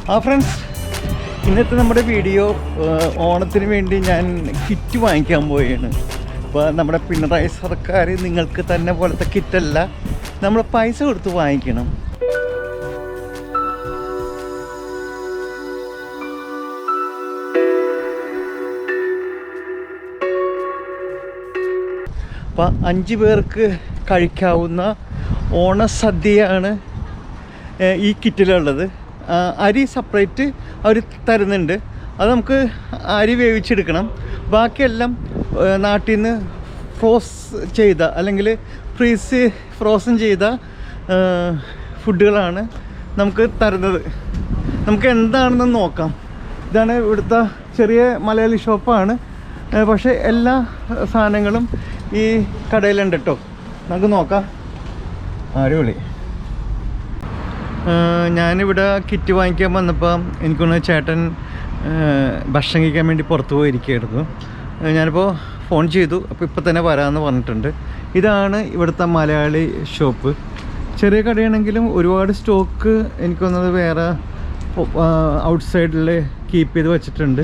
Friends, ഇന്നത്തെ നമ്മുടെ video ഓണത്തിന് വേണ്ടി ഞാൻ കിറ്റ് വാങ്ങിക്കാൻ പോവുകയാണ്. അപ്പോൾ നമ്മുടെ പിണറായി സർക്കാർ നിങ്ങൾക്ക് തന്നെ പോലത്തെ കിറ്റല്ല, നമ്മൾ പൈസ കൊടുത്ത് വാങ്ങിക്കണം. അപ്പോൾ 5 പേർക്ക് കഴിക്കാവുന്ന ഓണസദ്യയാണ് ഈ കിറ്റിലുള്ളത്. അരി സെപ്പറേറ്റ് അവർ തരുന്നുണ്ട്. അത് നമുക്ക് അരി വേവിച്ചെടുക്കണം. ബാക്കിയെല്ലാം നാട്ടിൽ നിന്ന് ചെയ്ത അല്ലെങ്കിൽ ഫ്രോസൺ ചെയ്ത ഫുഡുകളാണ് നമുക്ക് തരുന്നത്. നമുക്ക് എന്താണെന്ന് നോക്കാം. ഇതാണ് ഇവിടുത്തെ ചെറിയ മലയാളി ഷോപ്പാണ്, പക്ഷേ എല്ലാ സാധനങ്ങളും ഈ കടയിലുണ്ട് കേട്ടോ. നമുക്ക് നോക്കാം. അടിപൊളി. ഞാനിവിടെ കിറ്റ് വാങ്ങിക്കാൻ വന്നപ്പോൾ എനിക്കൊന്ന് ചേട്ടൻ ഭക്ഷണം കഴിക്കാൻ വേണ്ടി പുറത്ത് പോയിരിക്കുകയായിരുന്നു. ഞാനിപ്പോൾ ഫോൺ ചെയ്തു, അപ്പോൾ ഇപ്പോൾ തന്നെ വരാമെന്ന് പറഞ്ഞിട്ടുണ്ട്. ഇതാണ് ഇവിടുത്തെ മലയാളി ഷോപ്പ്. ചെറിയ കടയാണെങ്കിലും ഒരുപാട് സ്റ്റോക്ക് എനിക്കൊന്നത് വേറെ ഔട്ട് സൈഡിൽ കീപ്പ് ചെയ്ത് വെച്ചിട്ടുണ്ട്.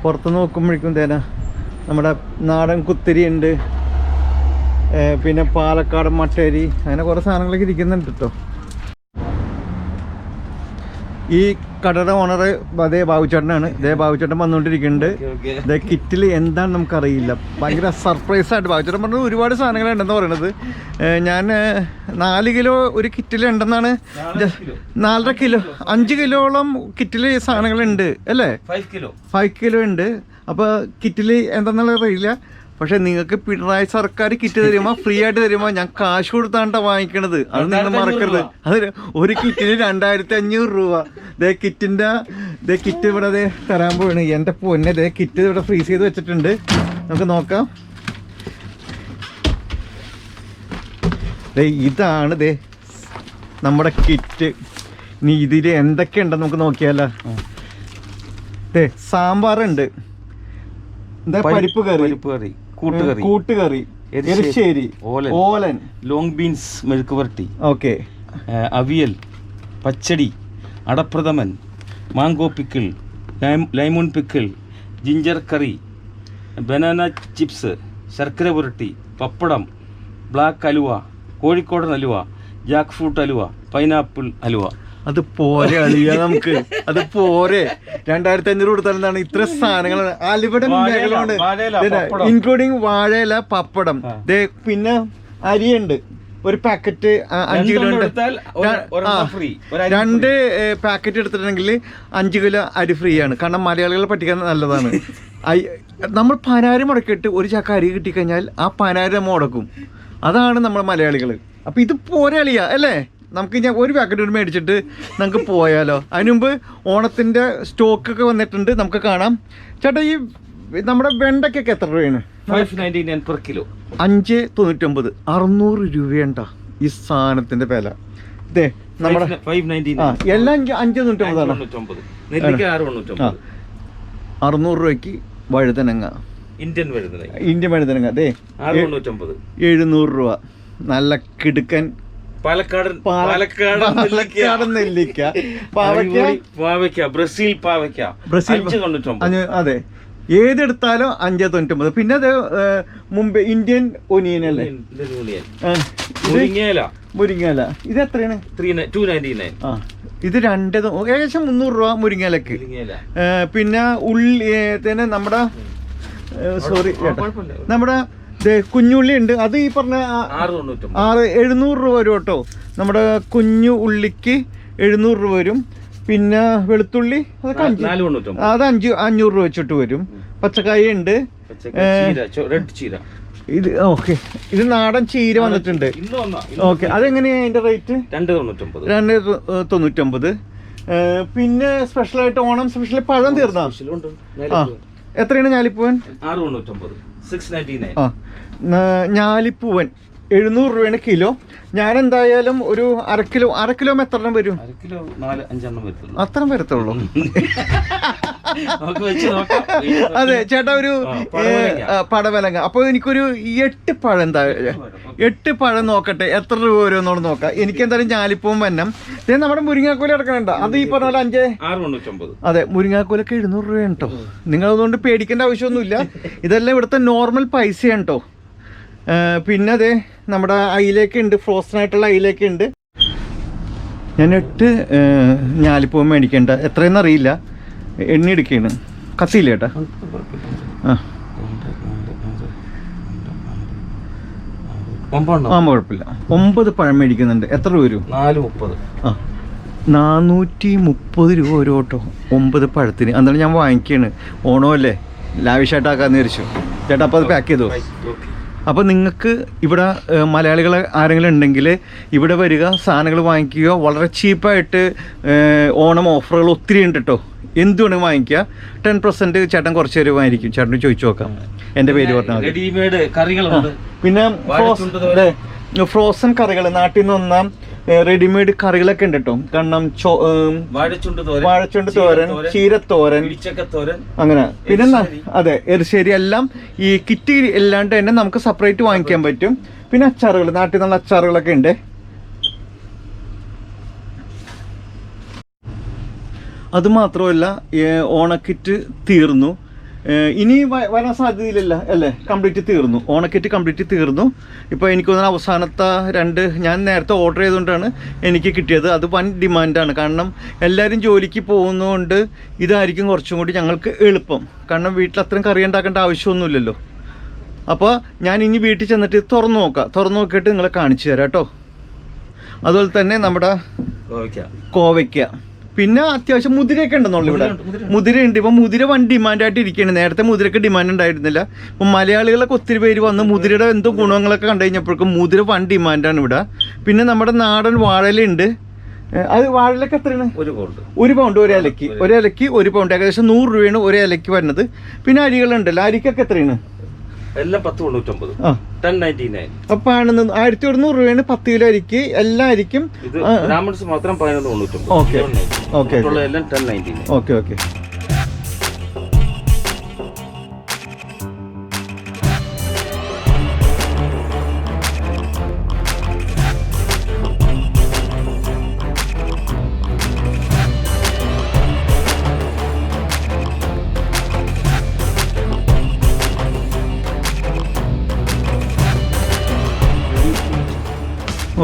പുറത്ത് നോക്കുമ്പോഴേക്കും തേനാ നമ്മുടെ നാടൻ കുത്തിരി ഉണ്ട്, പിന്നെ പാലക്കാട് മട്ടേരി, അങ്ങനെ കുറേ സാധനങ്ങളൊക്കെ ഇരിക്കുന്നുണ്ട് കേട്ടോ. ഈ കടയുടെ ഓണർ അതേ ബാബുച്ചേട്ടനാണ്. ഇതേ ബാബുച്ചേട്ടൻ വന്നുകൊണ്ടിരിക്കുന്നുണ്ട്. ഇതേ കിറ്റിൽ എന്താണ് നമുക്കറിയില്ല. ഭയങ്കര സർപ്രൈസായിട്ട് ബാബുച്ചേട്ടൻ പറഞ്ഞത് ഒരുപാട് സാധനങ്ങളുണ്ടെന്ന് പറയുന്നത്. ഞാൻ 4 കിലോ ഒരു കിറ്റിലുണ്ടെന്നാണ്. 4.5 കിലോ 5 കിലോളം കിറ്റിൽ സാധനങ്ങളുണ്ട് അല്ലേ? 5 കിലോ ഉണ്ട്. അപ്പോൾ കിറ്റിൽ എന്താണെന്നുള്ളത് അറിയില്ല. പക്ഷെ നിങ്ങൾക്ക് പിണറായി സർക്കാർ കിറ്റ് തരുമ്പോൾ ഫ്രീ ആയിട്ട് തരുമ്പോൾ ഞാൻ കാശ് കൊടുത്താണ്ടാ വാങ്ങിക്കണത്. അത് നിങ്ങൾ മറക്കരുത്. അത് ഒരു കിറ്റിന് 2500 രൂപ. ദേ കിറ്റ് ഇവിടെ തരാൻ പോവാണ്. എൻ്റെ പൊന്നെ, കിറ്റ് ഇവിടെ ഫ്രീസ് ചെയ്ത് വെച്ചിട്ടുണ്ട്. നമുക്ക് നോക്കാം. ഇതാണ് നമ്മുടെ കിറ്റ്. ഇനി ഇതിൽ എന്തൊക്കെയുണ്ടെന്ന് നമുക്ക് നോക്കിയാലോ. സാമ്പാറുണ്ട്, പരിപ്പ് കറി, കൂട്ടുകറി, എരിശ്ശേരി, ഓലൻ, ലോങ് ബീൻസ് മെഴുക്ക് വരട്ടി, okay, avial, pachadi, ada pradhaman, mango pickle, lemon pickle, ginger curry, banana chips, ശർക്കര പുരട്ടി, പപ്പടം, ബ്ലാക്ക് ഹലുവ, കോഴിക്കോടൻ halwa, jackfruit halwa, pineapple halwa. അത് പോരെ അളിയ, നമുക്ക് അത് പോരെ. 2500 കൊടുത്താലെന്താണ് ഇത്ര സാധനങ്ങൾ. അലുവയുടെ മേഖലയുണ്ട്, ഇൻക്ലൂഡിങ് വാഴയില, പപ്പടം. പിന്നെ അരിയുണ്ട്, ഒരു പാക്കറ്റ് 5 കിലോ ഉണ്ട്. 2 പാക്കറ്റ് എടുത്തിട്ടുണ്ടെങ്കിൽ 5 കിലോ അരി ഫ്രീ ആണ്. കാരണം മലയാളികളെ പറ്റിക്കാൻ നല്ലതാണ്. നമ്മൾ 10,000 മുടക്കിയിട്ട് ഒരു ചക്ക അരി കിട്ടിക്കഴിഞ്ഞാൽ ആ 10,000 മുടക്കും. അതാണ് നമ്മൾ മലയാളികൾ. അപ്പം ഇത് പോരെ അളിയ അല്ലേ? നമുക്ക് ഞാൻ ഒരു പാക്കറ്റ് മേടിച്ചിട്ട് നമുക്ക് പോയാലോ. അതിന് മുമ്പ് ഓണത്തിൻ്റെ സ്റ്റോക്കൊക്കെ വന്നിട്ടുണ്ട്, നമുക്ക് കാണാം. ചേട്ടാ, ഈ നമ്മുടെ വെണ്ടയ്ക്കൊക്കെ എത്ര രൂപയാണ്? 599 per kilo. 5.99. 600 രൂപയുണ്ടോ ഈ സാധനത്തിൻ്റെ വില? ഇതേ നമ്മുടെ 599. എല്ലാം 5.99. 600 രൂപയ്ക്ക് വഴുതനങ്ങ, ഇന്ത്യൻ വഴുതനങ്ങ. അതെ 700 രൂപ. നല്ല കിടുക്കൻ പാലക്കാടൻ നെല്ലിക്ക, പാവയ്ക്ക, ബ്രസീൽ പാവയ്ക്ക. അതെ, ഏതെടുത്താലും 5.99. പിന്നെ അത് മുമ്പ് ഇന്ത്യൻ ഒനിയൻ അല്ലേ, മുരിങ്ങയില. ഇത് എത്രയാണ്? 299. ഇത് ഏകദേശം 300 രൂപ മുരിങ്ങയിലക്ക്. പിന്നെ ഉള്ളി തന്നെ നമ്മുടെ നമ്മുടെ കുഞ്ഞുള്ളി ഉണ്ട്. അത് ഈ പറഞ്ഞ 700 രൂപ വരും കേട്ടോ. നമ്മുടെ കുഞ്ഞു ഉള്ളിക്ക് 700 രൂപ വരും. പിന്നെ വെളുത്തുള്ളി അത് 500 രൂപ വെച്ചിട്ട് വരും. പച്ചക്കായ ഉണ്ട്. ഇത് ഓക്കെ, ഇത് നാടൻ ചീര വന്നിട്ടുണ്ട്. ഓക്കെ, അതെങ്ങനെയാ അതിന്റെ റേറ്റ്? 299. പിന്നെ സ്പെഷ്യലായിട്ട് ഓണം സ്പെഷ്യൽ പഴം തീർന്നാ? എത്രയാണ് ഞാലിപ്പൂവൻ? 699. 699. ഞാലിപ്പൂവൻ 700 രൂപയാണ് കിലോ. ഞാൻ എന്തായാലും ഒരു അര കിലോ എത്ര എണ്ണം വരും? 1 കിലോ 4-5 എണ്ണം വരും. അത്രയും വരത്തുള്ളൂ. അതെ ചേട്ടാ, ഒരു പടവലങ്ങ. അപ്പൊ എനിക്കൊരു 8 പഴം, എന്താ 8 പഴം നോക്കട്ടെ എത്ര രൂപ വരുമെന്നോട് നോക്കാം. എനിക്ക് എന്തായാലും ഞാലിപ്പവും വന്നം. നമ്മുടെ മുരിങ്ങാക്കോല ഇറക്കണുണ്ട്, അത് ഈ പറഞ്ഞ പോലെ 6,950. അതെ, മുരിങ്ങാക്കോലൊക്കെ 700 രൂപയാണ് കേട്ടോ. നിങ്ങൾ അതുകൊണ്ട് പേടിക്കേണ്ട ആവശ്യമൊന്നുമില്ല. ഇതെല്ലാം ഇവിടുത്തെ നോർമൽ പൈസയാണ് കേട്ടോ. പിന്നെ അതെ നമ്മുടെ അയിലേക്ക് ഉണ്ട്, ഫ്രോസൺ ആയിട്ടുള്ള അയിലേക്ക് ഉണ്ട്. ഞാൻ 8 ഞാലിപ്പവും മേടിക്കേണ്ട, എത്രയെന്ന് അറിയില്ല. എണ്ണി എടുക്കുകയാണ്. കത്തിയില്ല ചേട്ടാ. ആ കുഴപ്പമില്ല. 9 പഴം മേടിക്കുന്നുണ്ട്. എത്ര രൂപ വരും? 430. ആ 430 രൂപ വരും കേട്ടോ 9 പഴത്തിന്. എന്നാലും ഞാൻ വാങ്ങിക്കുകയാണ്, ഓണമല്ലേ ലാവിഷായിട്ടാക്കാന്ന് വിചാരിച്ചു. ചേട്ടാ അപ്പോൾ അത് പാക്ക് ചെയ്തോ. അപ്പോൾ നിങ്ങൾക്ക് ഇവിടെ മലയാളികൾ ആരെങ്കിലും ഉണ്ടെങ്കിൽ ഇവിടെ വരിക, സാധനങ്ങൾ വാങ്ങിക്കുക. വളരെ ചീപ്പായിട്ട് ഓണം ഓഫറുകൾ ഒത്തിരി ഉണ്ട് കേട്ടോ. എന്ത് വേണമെങ്കിൽ വാങ്ങിക്കുക. 10% ചേട്ടൻ കുറച്ച് തരുമായിരിക്കും. ചേട്ടന് ചോദിച്ചു നോക്കാം, എൻ്റെ പേര് പറഞ്ഞാൽ. റെഡിമെയ്ഡ് കറികളുണ്ട്. പിന്നെ ഫ്രോസൺ കറികൾ നാട്ടിൽ നിന്ന് വന്ന റെഡിമെയ്ഡ് കറികളൊക്കെ ഉണ്ട് കേട്ടോ. കാരണം വാഴച്ചുണ്ട് തോരൻ, ചീരത്തോരൻ, അങ്ങനെ. പിന്നെ അതെ എരിശ്ശേരി എല്ലാം ഈ കിറ്റ് അല്ലാണ്ട് തന്നെ നമുക്ക് സെപ്പറേറ്റ് വാങ്ങിക്കാൻ പറ്റും. പിന്നെ അച്ചാറുകൾ, നാട്ടിൽ നിന്നുള്ള അച്ചാറുകളൊക്കെ ഉണ്ട്. അതുമാത്രമല്ല ഓണക്കിറ്റ് തീർന്നു, ഇനി വരാൻ സാധ്യതയില്ല അല്ലേ. കംപ്ലീറ്റ് തീർന്നു, ഓണക്കിറ്റ് കംപ്ലീറ്റ് തീർന്നു. ഇപ്പോൾ എനിക്ക് തോന്നുന്ന അവസാനത്തെ 2 ഞാൻ നേരത്തെ ഓർഡർ ചെയ്തുകൊണ്ടാണ് എനിക്ക് കിട്ടിയത്. അത് വൻ ഡിമാൻഡാണ്. കാരണം എല്ലാവരും ജോലിക്ക് പോകുന്നതുകൊണ്ട് ഇതായിരിക്കും കുറച്ചും കൂടി ഞങ്ങൾക്ക് എളുപ്പം. കാരണം വീട്ടിൽ അത്രയും കറി ഉണ്ടാക്കേണ്ട ആവശ്യമൊന്നുമില്ലല്ലോ. അപ്പോൾ ഞാൻ ഇനി വീട്ടിൽ ചെന്നിട്ട് തുറന്നു നോക്കിയിട്ട് നിങ്ങളെ കാണിച്ചു തരാം കേട്ടോ. അതുപോലെ തന്നെ നമ്മുടെ കോവയ്ക്ക, പിന്നെ അത്യാവശ്യം മുതിരയൊക്കെ ഉണ്ടെന്നുള്ളു ഇവിടെ. മുതിരയുണ്ട്. ഇപ്പം മുതിര വൻ ഡിമാൻഡായിട്ട് ഇരിക്കുകയാണ്. നേരത്തെ മുതിരക്ക് ഡിമാൻഡ് ഉണ്ടായിരുന്നില്ല. ഇപ്പം മലയാളികളൊക്കെ ഒത്തിരി പേര് വന്ന് മുതിരയുടെ എന്തോ ഗുണങ്ങളൊക്കെ കണ്ടു കഴിഞ്ഞപ്പോഴേക്കും മുതിര വൻ ഡിമാൻഡാണ് ഇവിടെ. പിന്നെ നമ്മുടെ നാടൻ വാഴലുണ്ട്. അത് വാഴലൊക്കെ എത്രയാണ്? 1 പൗണ്ട് ഒരു ഇലയ്ക്ക് 1 പൗണ്ട്, ഏകദേശം 100 രൂപയാണ് ഒരു ഇലയ്ക്ക് വരുന്നത്. പിന്നെ അരികളുണ്ടല്ലോ, അരിക്കൊക്കെ എത്രയാണ്? എല്ലാം 10,950. 1099. അപ്പൊ 1100 രൂപയാണ് 10 കിലോ അരിക്ക്. എല്ലാ അരിക്കും മാത്രം 11,950. ഓക്കെ ഓക്കെ എല്ലാം 1099. Okay okay.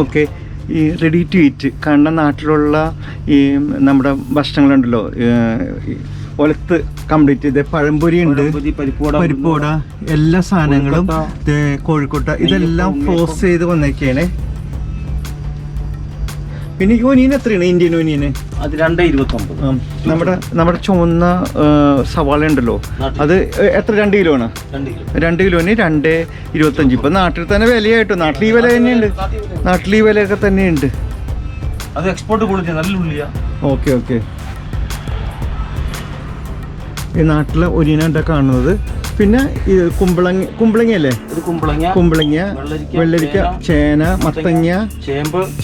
ഓക്കെ, ഈ റെഡി ടു ഈറ്റ്. കാരണം നാട്ടിലുള്ള ഈ നമ്മുടെ ഭക്ഷണങ്ങളുണ്ടല്ലോ, ഒലത്ത് കംപ്ലീറ്റ് ഇത് പഴംപൊരി ഉണ്ട്, പരിപ്പോട, എല്ലാ സാധനങ്ങളും കോഴിക്കോട്ട, ഇതെല്ലാം ഫ്രോസ് ചെയ്ത് വന്നേക്കാണ്. പിന്നെ ഒനിയൻ എത്രയാണ്? ഇന്ത്യൻ ഒനിയന് അത് 2,29. നമ്മുടെ ചുവന്ന സവാള ഉണ്ടല്ലോ, അത് എത്ര? 2 കിലോ ആണ്. 2 കിലോന് 2,25. ഇപ്പൊ നാട്ടിൽ തന്നെ വിലയായിട്ടോ. നാട്ടിൽ ഈ വില തന്നെയുണ്ട്, നാട്ടിൽ ഈ വിലയൊക്കെ തന്നെയുണ്ട്. അത് എക്സ്പോർട്ട് ക്വാളിറ്റി നല്ല ഉള്ളിയാ. Okay okay. ഈ നാട്ടിലെ ഒനിയനാണ് കാണുന്നത്. പിന്നെ ഈ കുമ്പളങ്ങയല്ലേ? കുമ്പളങ്ങ, വെള്ളരിക്ക, ചേന, മത്തങ്ങ,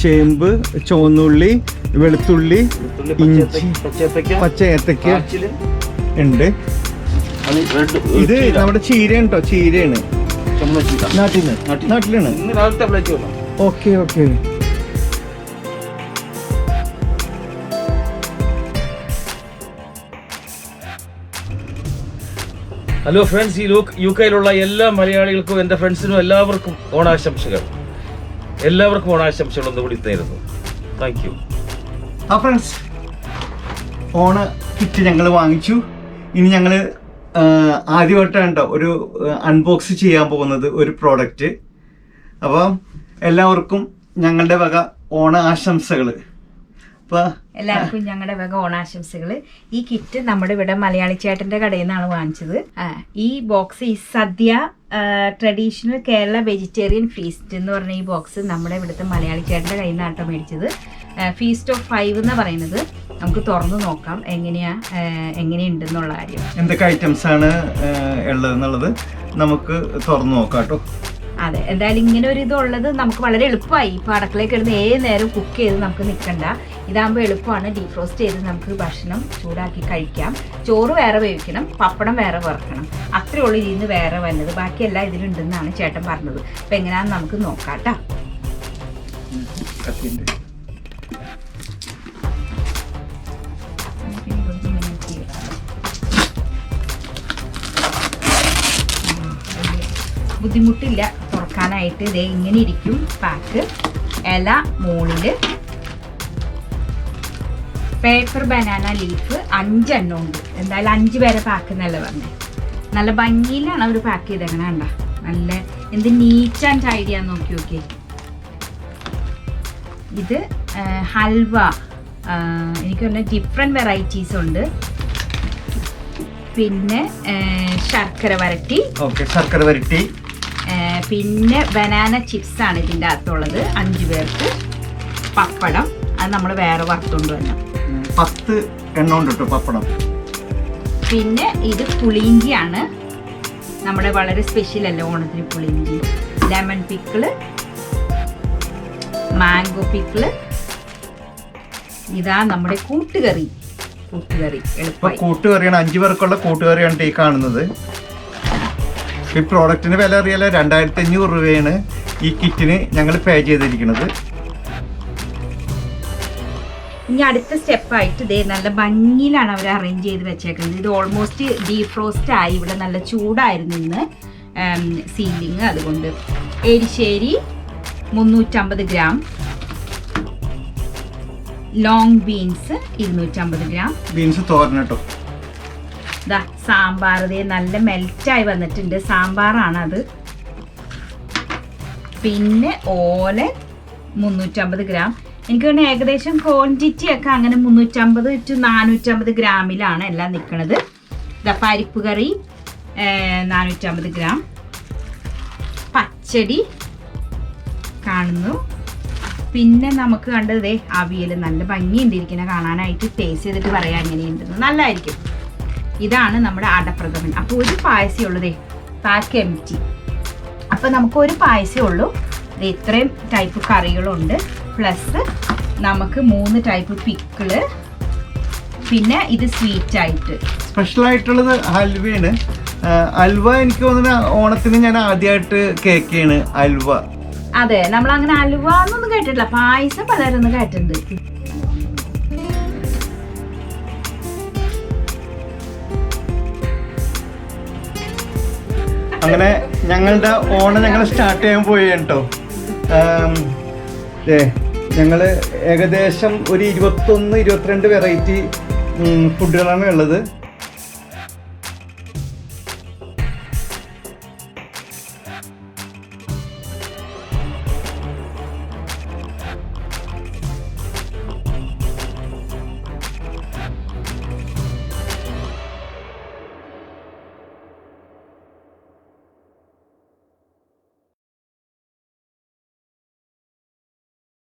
ചേമ്പ്, ചുവന്നുള്ളി, വെളുത്തുള്ളി, ഇഞ്ചി, പച്ച ഏത്തക്ക ഉണ്ട്. ഇത് നമ്മുടെ ചീരയാണ് കേട്ടോ, ചീരയാണ്. നാട്ടിലാണ്. Okay okay. ഹലോ ഫ്രണ്ട്സ്, ഈ UK-യിലുള്ള എല്ലാ മലയാളികൾക്കും എൻ്റെ ഫ്രണ്ട്സിനും എല്ലാവർക്കും ഓണാശംസകൾ. എല്ലാവർക്കും ഓണാശംസകൾ ഒന്നുകൂടി തരുന്നു. Thank you. ആ ഫ്രണ്ട്സ്, ഓണ കിറ്റ് ഞങ്ങൾ വാങ്ങിച്ചു. ഇനി ഞങ്ങൾ ആദ്യമായിട്ടാണ് കേട്ടോ ഒരു അൺബോക്സ് ചെയ്യാൻ പോകുന്നത് ഒരു പ്രോഡക്റ്റ്. അപ്പം എല്ലാവർക്കും ഞങ്ങളുടെ വക ഓണ ആശംസകൾ. എല്ലാവർക്കും ഞങ്ങളുടെ വക ഓണാശംസകൾ. ഈ കിറ്റ് നമ്മുടെ ഇവിടെ മലയാളി ചേട്ടന്റെ കടയിൽ നിന്നാണ് വാങ്ങിച്ചത്. ഈ ബോക്സ് ഈ സദ്യ ട്രഡീഷണൽ കേരള വെജിറ്റേറിയൻ ഫീസ്റ്റ് എന്ന് പറഞ്ഞ ഈ ബോക്സ് നമ്മുടെ ഇവിടുത്തെ മലയാളി ചേട്ടന്റെ കയ്യിൽ നിന്നാണ് മേടിച്ചത്. ഫീസ്റ്റ് ഓഫ് 5 എന്ന് പറയുന്നത്. നമുക്ക് തുറന്നു നോക്കാം എങ്ങനെയുണ്ടെന്നുള്ള കാര്യം. എന്തൊക്കെ ഐറ്റംസ് ആണ് ഉള്ളത് എന്നുള്ളത് നമുക്ക് തുറന്നു നോക്കാം കേട്ടോ. അതെ, എന്തായാലും ഇങ്ങനെ ഒരു ഇതുള്ളത് നമുക്ക് വളരെ എളുപ്പമായി. ഇപ്പോൾ അടുക്കളയിൽ കിടന്ന് ഏത് നേരം കുക്ക് ചെയ്ത് നമുക്ക് നിൽക്കണ്ട. ഇതാകുമ്പോൾ എളുപ്പമാണ്. ഡീഫ്രോസ്റ്റ് ചെയ്ത് നമുക്ക് ഭക്ഷണം ചൂടാക്കി കഴിക്കാം. ചോറ് വേറെ വേവിക്കണം, പപ്പടം വേറെ വറുക്കണം, അത്രേ ഉള്ളൂ ഇതിൽ നിന്ന് വേറെ വന്നത്. ബാക്കിയെല്ലാം ഇതിലുണ്ടെന്നാണ് ചേട്ടൻ പറഞ്ഞത്. അപ്പം എങ്ങനെയാണെന്ന് നമുക്ക് നോക്കാം കേട്ടോ. ബുദ്ധിമുട്ടില്ല തുറക്കാനായിട്ട്. ഇതേ ഇങ്ങനെ ഇരിക്കും പാക്ക്. ഇല മുകളില് പേപ്പർ ബനാന ലീഫ് 5 എണ്ണം ഉണ്ട്. എന്തായാലും 5 പേരെ പാക്ക് എന്നല്ല പറഞ്ഞത്. നല്ല ഭംഗിയിലാണ് അവർ പാക്ക് ചെയ്തേക്കണ. കണ്ട നല്ല എന്ത് നീറ്റ് ആൻഡ് ഐഡിയ നോക്കി നോക്കി. ഇത് ഹൽവ, എനിക്ക് പറഞ്ഞ ഡിഫറെൻറ്റ് വെറൈറ്റീസ് ഉണ്ട്. പിന്നെ ശർക്കര വരട്ടി, ശർക്കര വരട്ടി. പിന്നെ ബനാന ചിപ്സ് ആണ് ഇതിൻ്റെ അകത്തുള്ളത് 5 പേർക്ക്. പപ്പടം അത് നമ്മൾ വേറെ വറുത്തുകൊണ്ട് വരണം. 10 എണ്ണം ഉണ്ട് കേട്ടോ പപ്പടം. പിന്നെ ഇത് പുളിയിഞ്ചിയാണ്, നമ്മുടെ വളരെ സ്പെഷ്യൽ അല്ലേ ഓണത്തിന് പുളിയിഞ്ചി. Lemon pickle, mango pickle. ഇതാ നമ്മുടെ കൂട്ടുകറി. എളുപ്പമായി കൂട്ടുകറിയാണ്. 5 പേർക്കുള്ള കൂട്ടുകറിയാണ് ഈ കാണുന്നത്. ഈ പ്രോഡക്റ്റിന് വില അറിയാലോ, 2500 രൂപയാണ് ഈ കിറ്റിന് ഞങ്ങൾ പേ ചെയ്തിരിക്കുന്നത്. ഇനി അടുത്ത സ്റ്റെപ്പായിട്ട് ഇതേ നല്ല ഭംഗിയിലാണ് അവർ അറേഞ്ച് ചെയ്ത് വെച്ചേക്കുന്നത്. ഇത് ഓൾമോസ്റ്റ് ഡീഫ്രോസ്റ്റ് ആയി. ഇവിടെ നല്ല ചൂടായിരുന്നു ഇന്ന് സീലിംഗ്. അതുകൊണ്ട് എരിശ്ശേരി 350 gram, long beans 250 gram. Beans തോരൻ കേട്ടോ. ഇതാ സാമ്പാർ നല്ല മെൽറ്റായി വന്നിട്ടുണ്ട്. സാമ്പാറാണത്. പിന്നെ ഓല 350 ഗ്രാം. എനിക്ക് തോന്നുന്നു ഏകദേശം ക്വാണ്ടിറ്റി ഒക്കെ അങ്ങനെ 350 to 450 ഗ്രാമിലാണ് എല്ലാം നിൽക്കുന്നത്. ഇതാ പരിപ്പ് കറി 450 ഗ്രാം. പച്ചടി കാണുന്നു. പിന്നെ നമുക്ക് കണ്ടതേ അവിയൽ നല്ല ഭംഗിയുണ്ട് ഇരിക്കുന്ന കാണാനായിട്ട്. ടേസ്റ്റ് ചെയ്തിട്ട് പറയാം എങ്ങനെയുണ്ടെന്ന്. നല്ലതായിരിക്കും. ഇതാണ് നമ്മുടെ അടപ്രഥമൻ. അപ്പോൾ ഒരു പായസേ ഉള്ളതേ, പാക്ക് എംറ്റി. അപ്പം നമുക്ക് ഒരു പായസേ ഉള്ളൂ. ഇത്രയും ടൈപ്പ് കറികളുണ്ട്. പ്ലസ് നമുക്ക് 3 ടൈപ്പ് പിക്കിള്. പിന്നെ ഇത് സ്വീറ്റ് ആയിട്ട് സ്പെഷ്യൽ ആയിട്ടുള്ളത് ഹൽവയാണ്. ഹൽവ എനിക്ക് തോന്നുന്നു ഓണത്തിന് ഞാൻ ആദ്യമായിട്ട് കേക്കാണ് ഹൽവ. അതെ, നമ്മൾ അങ്ങനെ ഹൽവ എന്നൊന്നും കേട്ടിട്ടില്ല. പായസം പലരൊന്നും കേട്ടിട്ടുണ്ട്. അങ്ങനെ ഞങ്ങളുടെ ഓണം ഞങ്ങൾ സ്റ്റാർട്ട് ചെയ്യാൻ പോയി കേട്ടോ. ഞങ്ങൾ ഏകദേശം ഒരു 21-22 വെറൈറ്റി ഫുഡുകളാണ് ഉള്ളത്.